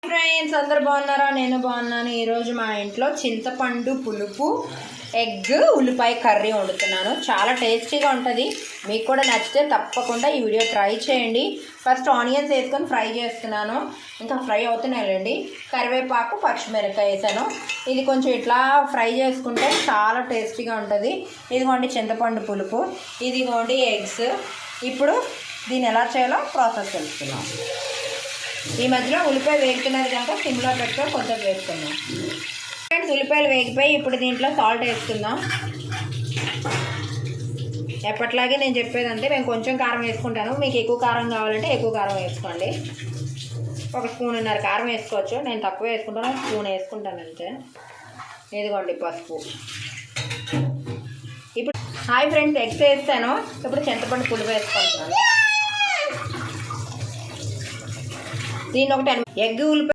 Friends అందరు బాగున్నారా? నేను బాగున్నాను. ఈరోజు మా ఇంట్లో చింతపండు పులుపు ఎగ్ ఉల్లిపాయ కర్రీ వండుతున్నాను. చాలా టేస్టీగా ఉంటుంది. మీకు కూడా నచ్చితే తప్పకుండా ఈ వీడియో ట్రై చేయండి. ఫస్ట్ ఆనియన్స్ వేసుకొని ఫ్రై చేస్తున్నాను. ఇంకా ఫ్రై అవుతున్నాయండి. కరివేపాకు పచ్చిమిరపకాయ వేసాను. ఇది కొంచెం ఇట్లా ఫ్రై చేసుకుంటే చాలా టేస్టీగా ఉంటుంది. ఇదిగోండి చింతపండు పులుపు, ఇదిగోండి ఎగ్స్. ఇప్పుడు దీన్ని ఎలా చేయాలో ప్రాసెస్ తెలుసుకున్నాం. ఈ మధ్యలో ఉల్లిపాయ వేగుతున్నది కనుక సిమ్లో పెట్టుకొని కొంచెం వేసుకుందాం. ఫ్రెండ్స్ ఉల్లిపాయలు వేగిపోయి ఇప్పుడు దీంట్లో సాల్ట్ వేసుకుందాం. ఎప్పట్లాగే నేను చెప్పేదంటే నేను కొంచెం కారం వేసుకుంటాను. మీకు ఎక్కువ కారం కావాలంటే ఎక్కువ కారం వేసుకోండి. 1 స్పూన్నర కారం వేసుకోవచ్చు. నేను తక్కువ వేసుకుంటాను, 1 స్పూన్ వేసుకుంటాను అంతే. ఇదిగోండి పసుపు. ఇప్పుడు హాయ్ ఫ్రెండ్స్, ఎగ్స్ వేస్తాను. ఇప్పుడు చింతపండు పులుపు వేసుకుంటున్నాను. దీన్ని ఒక 10 ఎగ్ ఉల్లిపాయ